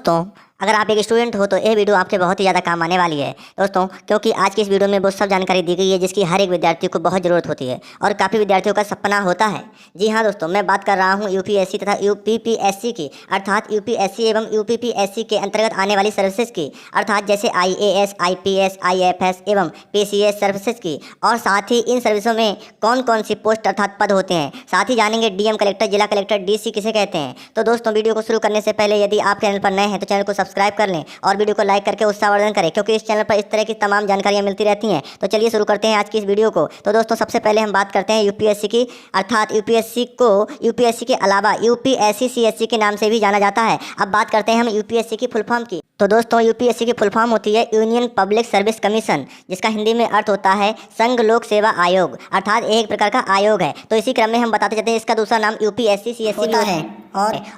दोस्तों, अगर आप एक स्टूडेंट हो तो यह वीडियो आपके बहुत ही ज़्यादा काम आने वाली है दोस्तों, क्योंकि आज की इस वीडियो में वो सब जानकारी दी गई है जिसकी हर एक विद्यार्थी को बहुत ज़रूरत होती है और काफ़ी विद्यार्थियों का सपना होता है। जी हाँ दोस्तों, मैं बात कर रहा हूँ यूपीएससी तथा यूपीपीएससी की, अर्थात यूपीएससी एवं यूपीपीएससी के अंतर्गत आने वाली सर्विसेज की, अर्थात जैसे आईएएस, आईपीएस, आईएफएस एवं पीसीएस सर्विसेज की। और साथ ही इन सर्विसों में कौन कौन सी पोस्ट अर्थात पद होते हैं, साथ ही जानेंगे डीएम कलेक्टर, जिला कलेक्टर, डीसी किसे कहते हैं। तो दोस्तों, वीडियो को शुरू करने से पहले यदि आप चैनल पर नए हैं तो चैनल को सब्सक्राइब कर लें और वीडियो को लाइक करके उत्साहवर्धन करें, क्योंकि इस चैनल पर इस तरह की तमाम जानकारियां मिलती रहती हैं। तो चलिए शुरू करते हैं आज की इस वीडियो को। तो दोस्तों, सबसे पहले हम बात करते हैं यूपीएससी की, अर्थात यूपीएससी को यूपीएससी के अलावा यूपीएससी सीएससी के नाम से भी जाना जाता है। अब बात करते हैं हम यूपीएससी की फुल फॉर्म की। तो दोस्तों, यूपीएससी की फुल फॉर्म होती है यूनियन पब्लिक सर्विस कमीशन, जिसका हिंदी में अर्थ होता है संघ लोक सेवा आयोग, अर्थात एक प्रकार का आयोग है। तो इसी क्रम में हम बताते चलते हैं इसका दूसरा नाम यूपीएससी सीएससी भी है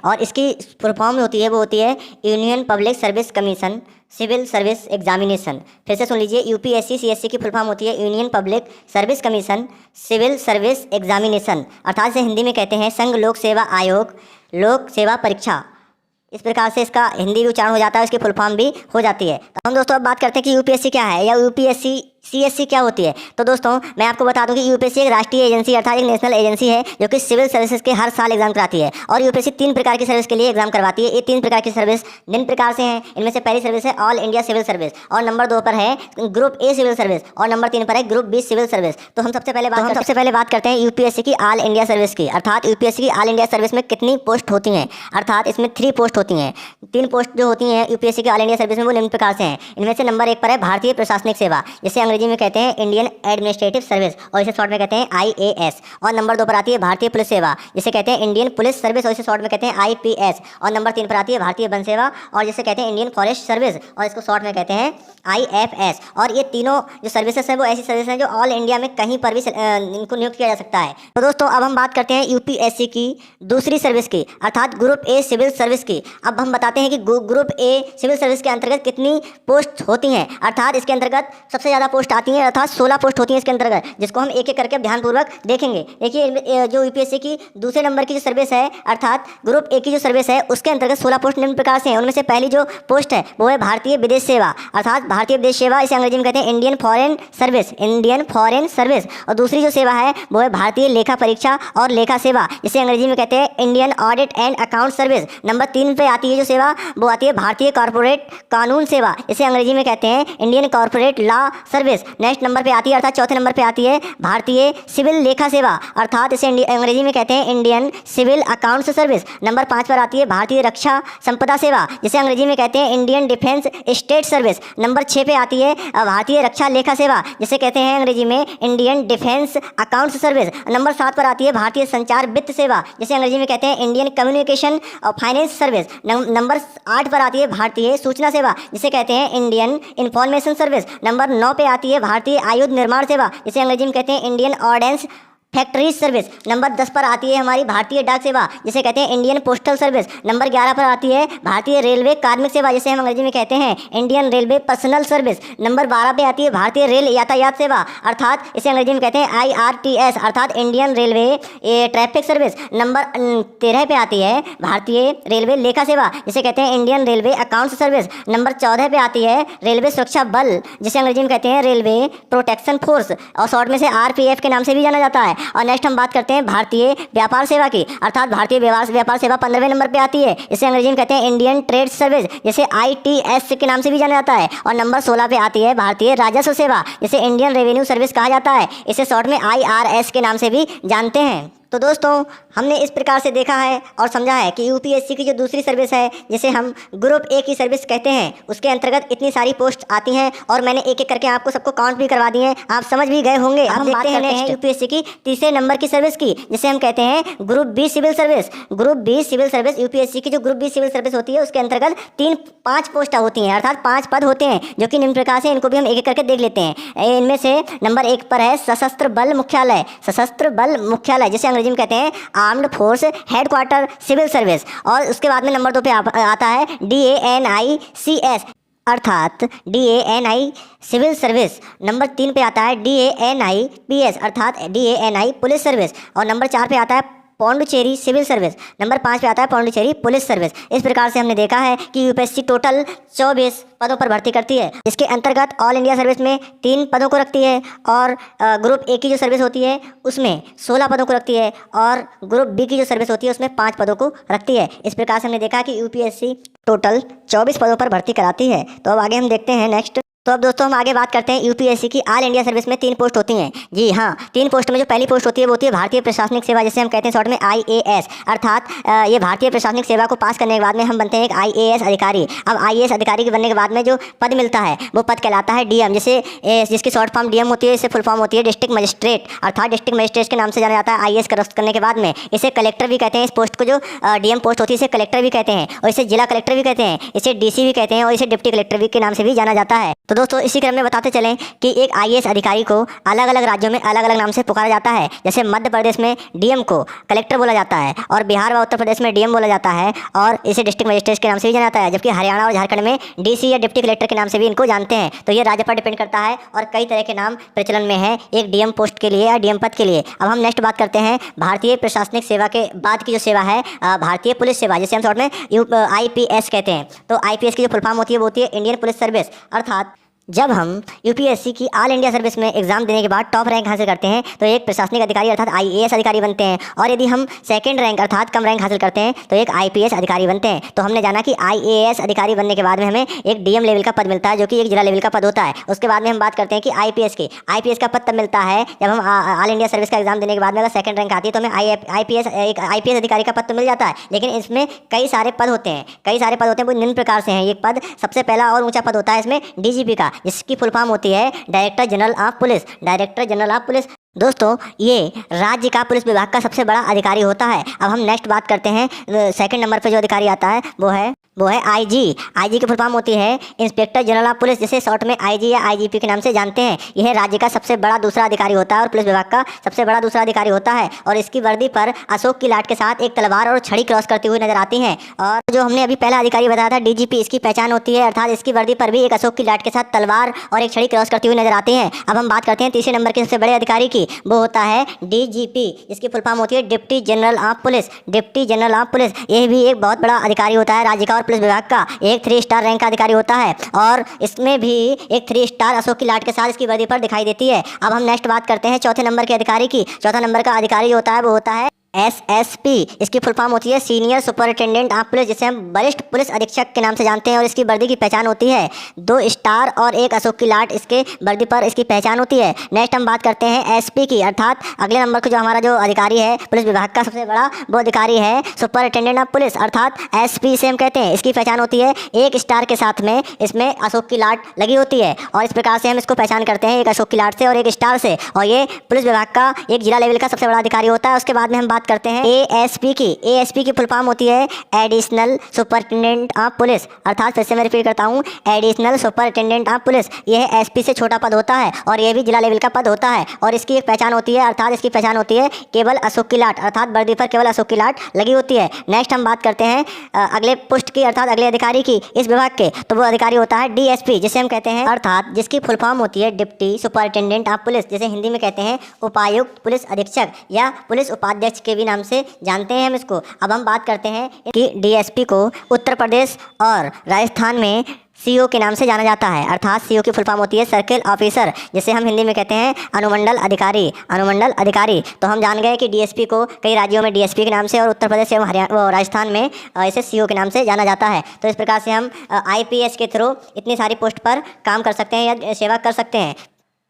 और इसकी फुल फॉर्म होती है union public service commission civil service examination. फिर से सुन लीजिए, यूपीएससी सीएससी की फुल फॉर्म होती है union public service commission civil service examination, अर्थात इसे हिंदी में कहते हैं संघ लोक सेवा आयोग, लोक सेवा परीक्षा। इस प्रकार से इसका हिंदी भी उच्चारण हो जाता है, इसकी फुल फॉर्म भी हो जाती है। तो हम दोस्तों अब बात करते हैं कि यूपीएससी क्या है या यूपीएससी सीएससी क्या होती है। तो दोस्तों, मैं आपको बता दूं कि यूपीएससी एक राष्ट्रीय एजेंसी अर्थात एक नेशनल एजेंसी है जो कि सिविल सर्विसेज के हर साल एग्जाम कराती है। और यूपीएससी 3 प्रकार की सर्विस के लिए एग्जाम करवाती है। ये 3 प्रकार की सर्विस निम्न प्रकार से हैं। इनमें से पहली सर्विस है ऑल इंडिया सिविल सर्विस, और नंबर 2 पर है ग्रुप ए सिविल सर्विस, और नंबर 3 पर है ग्रुप बी सिविल सर्विस। तो हम सबसे पहले बात करते हैं यूपीएससी की ऑल इंडिया सर्विस की, अर्थात यूपीएससी की ऑल इंडिया सर्विस में कितनी पोस्ट होती हैं। अर्थात इसमें 3 पोस्ट होती हैं। 3 पोस्ट जो होती हैं यूपीएससी की ऑल इंडिया सर्विस में वो निम्न प्रकार से हैं। इनमें से नंबर 1 पर है भारतीय प्रशासनिक सेवा, जिसे अंग्रेजी में कहते हैं इंडियन एडमिनिस्ट्रेटिव सर्विस और इसे शॉर्ट में कहते हैं आईएएस। और नंबर 2 पर आती है भारतीय पुलिस सेवा, जिसे कहते हैं इंडियन पुलिस सर्विस और इसे शॉर्ट में कहते हैं आईपीएस। और नंबर 3 पर आती है भारतीय वन सेवा और जिसे कहते हैं इंडियन फॉरेस्ट सर्विस और इसको शॉर्ट में कहते हैं आईएफएस। और ये तीनों जो सर्विसेज हैं वो ऐसी सर्विस हैं जो ऑल इंडिया में कहीं पर भी इनको नियुक्त किया जा सकता है। तो दोस्तों, अब हम बात करते हैं यूपीएससी की दूसरी सर्विस की, अर्थात ग्रुप ए सिविल सर्विस की। अब हम बताते हैं कि ग्रुप ए सिविल सर्विस के अंतर्गत कितनी पोस्ट होती हैं। अर्थात इसके अंतर्गत सबसे ज़्यादा पोस्ट आती हैं, अर्थात 16 पोस्ट होती हैं इसके अंतर्गत, जिसको हम एक एक करके ध्यानपूर्वक देखेंगे। देखिए, जो यूपीएससी की दूसरे नंबर की जो सर्विस है, अर्थात ग्रुप ए की जो सर्विस है, उसके अंतर्गत 16 पोस्ट निम्न प्रकार से हैं। उनमें से पहली जो पोस्ट है वो है भारतीय विदेश सेवा, अर्थात भारतीय विदेश सेवा, इसे अंग्रेजी में कहते हैं Indian foreign service, Indian foreign service. और दूसरी जो सेवा है वो है भारतीय लेखा परीक्षा और लेखा सेवा, जिसे अंग्रेजी में कहते हैं Indian audit and account service. Number 3 पे आती है जो सेवा वो आती है भारतीय कॉर्पोरेट कानून सेवा, इसे अंग्रेजी में कहते हैं Indian corporate law service. Next number पे आती है, अर्थात चौथे नंबर पे आती है भारतीय सिविल लेखा सेवा, अर्थात इसे अंग्रेजी में कहते हैं Indian civil accounts service. Number 5 पर आती है भारतीय रक्षा संपदा सेवा, जिसे अंग्रेजी में कहते हैं Indian defence state service. Number 6 पे आती है भारतीय रक्षा लेखा सेवा, जिसे कहते हैं अंग्रेजी में Indian defence accounts service. Number 7 पर आती है भारतीय संचार वित्त सेवा, जिसे अंग्रेजी में कहते हैं इंडियन कम्युनिकेशन और फाइनेंस सर्विस। नंबर 8 पर आती है भारतीय सूचना सेवा, जिसे कहते हैं इंडियन इंफॉर्मेशन सर्विस। नंबर 9 पे आती है भारतीय आयुध निर्माण सेवा, जिसे अंग्रेजी में कहते हैं इंडियन ऑर्डेंस फैक्ट्रीज सर्विस। नंबर 10 पर आती है हमारी भारतीय डाक सेवा, जिसे कहते हैं इंडियन पोस्टल सर्विस। नंबर 11 पर आती है भारतीय रेलवे कार्मिक सेवा, जिसे हम अंग्रेजी में कहते हैं Indian railway personal service. Number 12 पे आती है भारतीय रेल यातायात सेवा, अर्थात इसे अंग्रेजी में कहते हैं आईआरटीएस, अर्थात Indian railway traffic service. Number 13 पे आती है भारतीय रेलवे लेखा सेवा, जिसे कहते हैं Indian railway accounts service. Number 14 पे आती है रेलवे सुरक्षा बल, जिसे अंग्रेजी में कहते हैं रेलवे प्रोटेक्शन फोर्स और शॉर्ट में से आरपीएफ के नाम से भी जाना जाता है। और नेक्स्ट हम बात करते हैं भारतीय व्यापार सेवा की, अर्थात भारतीय व्यापार सेवा 15वें नंबर पे आती है, इसे अंग्रेजी में कहते हैं इंडियन ट्रेड सर्विस, जिसे आईटीएस के नाम से भी जाना जाता है। और नंबर 16 पे आती है भारतीय राजस्व सेवा, जिसे इंडियन रेवेन्यू सर्विस कहा जाता है, इसे शॉर्ट में आईआरएस के नाम से भी जानते हैं। तो दोस्तों, हमने इस प्रकार से देखा है और समझा है कि यूपीएससी की जो दूसरी सर्विस है, जिसे हम ग्रुप ए की सर्विस कहते हैं, उसके अंतर्गत इतनी सारी पोस्ट आती हैं और मैंने एक एक करके आपको सबको काउंट भी करवा दिए हैं, आप समझ भी गए होंगे। अब हम बात करते हैं यूपीएससी की तीसरे नंबर की सर्विस की, जिसे हम कहते हैं group B civil service. Group B civil service, UPSC की जो ग्रुप बी सिविल सर्विस होती है उसके अंतर्गत 5 पोस्ट होती हैं, अर्थात 5 पद होते हैं, जो कि निम्न प्रकार से, इनको भी हम एक एक करके देख लेते हैं। इनमें से नंबर 1 पर है सशस्त्र बल मुख्यालय, सशस्त्र बल मुख्यालय, जिसे अंग्रेजी में कहते हैं armed force headquarter civil service. और उसके बाद में नंबर 2 पे आता है DANICS, अर्थात DANI सिविल सर्विस। नंबर 3 पे आता है DANI PS, अर्थात DANI पुलिस सर्विस। और नंबर 4 पे आता है पौंडुचेरी सिविल सर्विस, नंबर 5 पे आता है पौंडुचेरी पुलिस सर्विस। इस प्रकार से हमने देखा है कि यूपीएससी टोटल 24 पदों पर भर्ती करती है। इसके अंतर्गत ऑल इंडिया सर्विस में 3 पदों को रखती है और ग्रुप ए की जो सर्विस होती है उसमें 16 पदों को रखती है और ग्रुप बी की जो सर्विस होती है उसमें 5 पदों को रखती है। इस प्रकार से हमने देखा कि यूपीएससी टोटल 24 पदों पर भर्ती कराती है। तो अब आगे हम देखते हैं नेक्स्ट। तो अब दोस्तों हम आगे बात करते हैं यूपीएससी की ऑल इंडिया सर्विस में 3 पोस्ट होती हैं। जी हाँ, 3 पोस्ट में जो पहली पोस्ट होती है वो होती है भारतीय प्रशासनिक सेवा, जिसे हम कहते हैं शॉर्ट में आईएएस, अर्थात ये भारतीय प्रशासनिक सेवा को पास करने के बाद में हम बनते हैं एक आईएएस अधिकारी। अब आईएएस अधिकारी के बनने के बाद में जो पद मिलता है वो पद कहलाता है डीएम, जिसकी शॉर्ट फॉर्म डीएम होती है। इससे फुल फॉर्म होती है डिस्ट्रिक्ट मजिस्ट्रेट, अर्थात डिस्ट्रिक्ट मजिस्ट्रेट के नाम से जाना जाता है आईएएस क्रॉस करने के बाद में। इसे कलेक्टर भी कहते हैं। इस पोस्ट को जो डीएम पोस्ट होती है इसे कलेक्टर भी कहते हैं और इसे जिला कलेक्टर भी कहते हैं, इसे डीसी भी कहते हैं और इसे डिप्टी कलेक्टर भी के नाम से भी जाना जाता है। तो दोस्तों इसी क्रम में बताते चलें कि एक आईएएस अधिकारी को अलग अलग राज्यों में अलग अलग नाम से पुकारा जाता है। जैसे मध्य प्रदेश में डीएम को कलेक्टर बोला जाता है और बिहार व उत्तर प्रदेश में डीएम बोला जाता है और इसे डिस्ट्रिक्ट मजिस्ट्रेट के नाम से भी जाना जाता है, जबकि हरियाणा और झारखंड में डीसी या डिप्टी कलेक्टर के नाम से भी इनको जानते हैं। तो ये राज्य पर डिपेंड करता है और कई तरह के नाम प्रचलन में है एक डीएम पोस्ट के लिए या डीएम पद के लिए। अब हम नेक्स्ट बात करते हैं भारतीय प्रशासनिक सेवा के बाद की जो सेवा है भारतीय पुलिस सेवा, जिसे हम शॉर्ट में आईपीएस कहते हैं। तो आईपीएस की जो फुल फॉर्म होती है वो होती है इंडियन पुलिस सर्विस। अर्थात जब हम यूपीएससी की ऑल इंडिया सर्विस में एग्जाम देने के बाद टॉप रैंक हासिल करते हैं तो एक प्रशासनिक अधिकारी अर्थात आईएएस अधिकारी बनते हैं, और यदि हम सेकंड रैंक अर्थात कम रैंक हासिल करते हैं तो एक आईपीएस अधिकारी बनते हैं। तो हमने जाना कि आईएएस अधिकारी बनने के बाद में हमें एक डीएम लेवल का पद मिलता है जो कि एक जिला लेवल का पद होता है। उसके बाद में हम बात करते हैं कि आईपीएस का पद तब मिलता है जब हम ऑल इंडिया सर्विस का एग्जाम देने के बाद में अगर सेकंड रैंक आती है तो हमें आईपीएस अधिकारी का पद तो मिल जाता है, लेकिन इसमें कई सारे पद होते हैं। वो निम्न प्रकार से हैं। एक पद सबसे पहला और ऊंचा पद होता है इसमें डीजीपी का, जिसकी फुल फॉर्म होती है डायरेक्टर जनरल ऑफ पुलिस। दोस्तों ये राज्य का पुलिस विभाग का सबसे बड़ा अधिकारी होता है। अब हम नेक्स्ट बात करते हैं सेकंड नंबर पे जो अधिकारी आता है वो है आईजी की फुल फॉर्म होती है इंस्पेक्टर जनरल ऑफ पुलिस, जिसे शॉर्ट में आईजी या आईजीपी के नाम से जानते हैं। यह राज्य का सबसे बड़ा दूसरा अधिकारी होता है और पुलिस विभाग का सबसे बड़ा दूसरा अधिकारी होता है, और इसकी वर्दी पर अशोक की लाट के साथ एक तलवार और छड़ी क्रॉस करती हुई नजर आती है। और जो हमने अभी पहला अधिकारी बताया था डीजीपी, इसकी पहचान होती है अर्थात इसकी वर्दी पर भी एक अशोक की लाट के साथ तलवार और एक छड़ी क्रॉस करती हुई नजर आती है। अब हम बात करते हैं तीसरे नंबर के सबसे बड़े अधिकारी की, वो होता है डीजीपी, जिसकी फुल फॉर्म होती है डिप्टी जनरल ऑफ पुलिस। यह भी एक बहुत बड़ा अधिकारी होता है राज्य का और पुलिस विभाग का, एक 3 स्टार रैंक का अधिकारी होता है और इसमें भी एक 3 स्टार अशोक की लाट के साथ इसकी वर्दी पर दिखाई देती है। अब हम नेक्स्ट बात करते हैं चौथे नंबर के अधिकारी की। चौथा नंबर का अधिकारी जो होता है वो होता है एसएसपी। इसकी फुल फॉर्म होती है सीनियर सुपरिटेंडेंट ऑफ पुलिस, जिसे हम वरिष्ठ पुलिस अधीक्षक के नाम से जानते हैं, और इसकी वर्दी की पहचान होती है 2 स्टार और एक अशोक की लाट इसके वर्दी पर इसकी पहचान होती है। नेक्स्ट हम बात करते हैं एसपी की, अर्थात अगले नंबर का जो हमारा जो अधिकारी है पुलिस विभाग का सबसे बड़ा वो अधिकारी है सुपरिटेंडेंट ऑफ पुलिस, अर्थात एसपी से हम कहते हैं। इसकी पहचान होती है 1 स्टार के साथ में इसमें अशोक की लाट लगी होती है, और इस प्रकार से हम इसको पहचान करते हैं एक अशोक की लाट से और एक स्टार से, और ये पुलिस विभाग का एक जिला लेवल का सबसे बड़ा अधिकारी होता है। उसके बाद में हम बात करते हैं एएसपी की फुल फॉर्म होती है एडिशनल सुपरिटेंडेंट ऑफ पुलिस, अर्थात फिर से मैं रिपीट करता हूँ एडिशनल सुपरिटेंडेंट ऑफ पुलिस। यह एसपी से छोटा पद होता है और यह भी जिला लेवल का पद होता है, और इसकी एक पहचान होती है अर्थात इसकी पहचान होती है केवल अशोक की लाट, अर्थात वर्दी पर केवल अशोक की लाट लगी होती है। नेक्स्ट हम बात करते हैं अगले पोस्ट की अर्थात अगले अधिकारी की इस विभाग के, तो वो अधिकारी होता है डीएसपी, जिसे हम कहते हैं अर्थात जिसकी फुल फॉर्म होती है डिप्टी सुपरिटेंडेंट ऑफ पुलिस, जिसे हिंदी में कहते हैं उपायुक्त पुलिस अधीक्षक या पुलिस उपाध्यक्ष के भी नाम से जानते हैं हम इसको। अब हम बात करते हैं कि डीएसपी को उत्तर प्रदेश और राजस्थान में सीओ के नाम से जाना जाता है, अर्थात सीओ की फुल फॉर्म होती है सर्किल ऑफिसर, जिसे हम हिंदी में कहते हैं अनुमंडल अधिकारी। तो हम जान गए कि डीएसपी को कई राज्यों में डीएसपी के नाम से और उत्तर प्रदेश एवं हरियाणा राजस्थान में इसे सीओ के नाम से जाना जाता है। तो इस प्रकार से हम आईपीएस के थ्रू इतनी सारी पोस्ट पर काम कर सकते हैं या सेवा कर सकते हैं।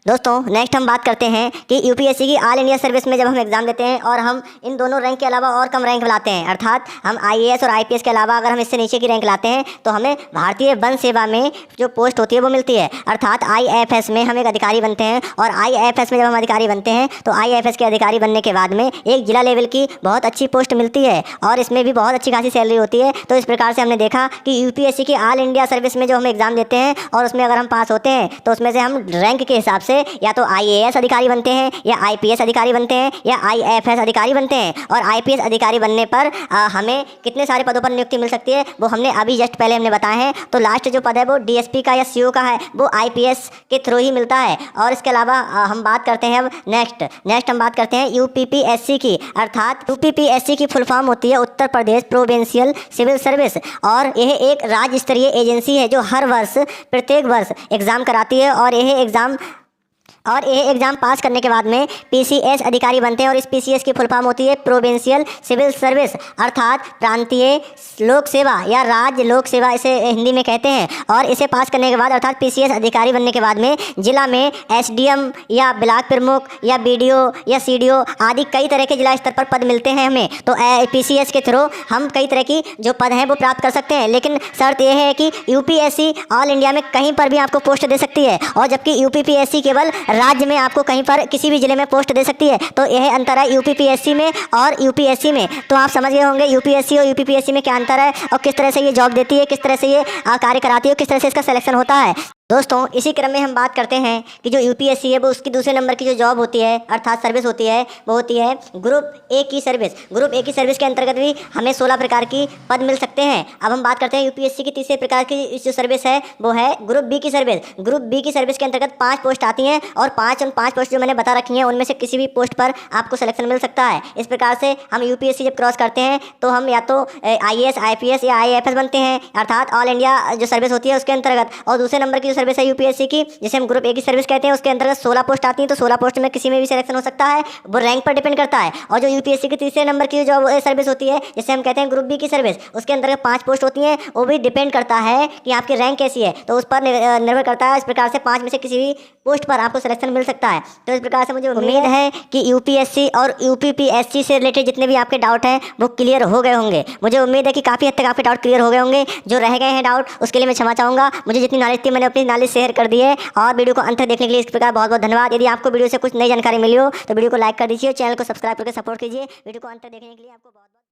दोस्तों नेक्स्ट हम बात करते हैं कि यूपीएससी की ऑल इंडिया सर्विस में जब हम एग्जाम देते हैं और हम इन दोनों रैंक के अलावा और कम रैंक लाते हैं, अर्थात हम आईएएस और आईपीएस के अलावा अगर हम इससे नीचे की रैंक लाते हैं तो हमें भारतीय वन सेवा में जो पोस्ट होती है वो मिलती है, अर्थात आईएफएस में हम एक अधिकारी बनते हैं, और आईएफएस में जब हम अधिकारी बनते हैं तो आईएफएस के अधिकारी बनने के बाद में एक जिला लेवल की बहुत अच्छी पोस्ट मिलती है और इसमें भी बहुत अच्छी खासी सैलरी होती है। तो इस प्रकार से हमने देखा कि यूपीएससी की ऑल इंडिया सर्विस में जो हम एग्जाम देते हैं और उसमें अगर हम पास होते हैं तो उसमें से हम रैंक के हिसाब से से या तो IAS अधिकारी बनते हैं या IPS अधिकारी बनते हैं या IFS अधिकारी बनते हैं। और IPS अधिकारी बनने पर हमें कितने सारे पदों पर नियुक्ति मिल सकती है वो हमने अभी जस्ट पहले हमने बताए हैं। तो लास्ट जो पद है वो DSP का या CO का है, वो IPS के थ्रू ही मिलता है। और इसके अलावा हम बात करते हैं अब नेक्स्ट हम बात करते हैं UPPSC की, अर्थात UPPSC की फुल फॉर्म होती है Uttar Pradesh provincial civil service. और यह एक राज्य स्तरीय एजेंसी है जो हर वर्ष प्रत्येक वर्ष एग्ज़ाम कराती है। और यह एग्ज़ाम पास करने के बाद में PCS अधिकारी बनते हैं। और इस PCS की फुल फॉर्म होती है प्रोविंशियल सिविल सर्विस, अर्थात प्रांतीय लोक सेवा या राज्य लोक सेवा इसे हिंदी में कहते हैं। और इसे पास करने के बाद अर्थात PCS अधिकारी बनने के बाद में जिला में SDM या ब्लॉक प्रमुख या BDO या CDO आदि कई तरह के जिला स्तर पर पद मिलते हैं हमें। तो PCS के थ्रू हम कई तरह की जो पद हैं वो प्राप्त कर सकते हैं। लेकिन शर्त यह है कि UPSC ऑल इंडिया में कहीं पर भी आपको पोस्ट दे सकती है, और जबकि UPPSC केवल राज्य में आपको कहीं पर किसी भी जिले में पोस्ट दे सकती है। तो यह अंतर है UPPSC में और UPSC में। तो आप समझ गए होंगे UPSC और UPPSC में क्या अंतर है और किस तरह से ये जॉब देती है, किस तरह से ये कार्य कराती है, किस तरह से इसका सिलेक्शन होता है। दोस्तों इसी क्रम में हम बात करते हैं कि जो UPSC है वो उसकी दूसरे नंबर की जो जॉब होती है अर्थात सर्विस होती है वो होती है ग्रुप A की सर्विस। ग्रुप A की सर्विस के अंतर्गत भी हमें 16 प्रकार की पद मिल सकते हैं। अब हम बात करते हैं UPSC की तीसरे प्रकार की जो सर्विस है वो है ग्रुप B की सर्विस। ग्रुप B की सर्विस के अंतर्गत 5 पोस्ट आती हैं और 5 पोस्ट जो मैंने बता रखी हैं उनमें से किसी भी पोस्ट पर आपको सिलेक्शन मिल सकता है। इस प्रकार से हम UPSC जब क्रॉस करते हैं तो हम या तो IAS IPS या IFS बनते हैं, अर्थात ऑल इंडिया जो सर्विस होती है उसके अंतर्गत। और दूसरे नंबर की जो सर्विस है UPSC की जिसे हम ग्रुप A की सर्विस कहते हैं उसके अंतर्गत 16 पोस्ट आती हैं। तो 16 पोस्ट में किसी में भी सिलेक्शन हो सकता है, वो रैंक पर डिपेंड करता है। और जो UPSC की तीसरे नंबर की जो सर्विस होती है जिसे हम कहते हैं ग्रुप B की सर्विस, उसके अंतर्गत 5 पोस्ट होती हैं। वो भी डिपेंड करता है कि आपकी रैंक कैसी है, तो उस पर निर्भर करता है। इस प्रकार से 5 में से किसी भी पोस्ट पर आपको सिलेक्शन मिल सकता है। तो इस प्रकार से मुझे उम्मीद है कि UPSC और UPPSC से रिलेटेड जितने भी आपके डाउट हैं वो क्लियर हो गए होंगे। मुझे उम्मीद है कि काफ़ी हद तक आपके डाउट क्लियर हो गए होंगे। जो रह गए हैं डाउट उसके लिए मैं क्षमा चाहूँगा। मुझे जितनी नॉलेज थी मैंने अपनी नॉलेज शेयर कर दी है। और वीडियो को अंत तक देखने के लिए इस प्रकार बहुत बहुत धन्यवाद। यदि आपको वीडियो से कुछ नई जानकारी मिली हो तो वीडियो को लाइक कर दीजिए, चैनल को सब्सक्राइब करके सपोर्ट कीजिए। वीडियो को अंत तक देखने के लिए आपको बहुत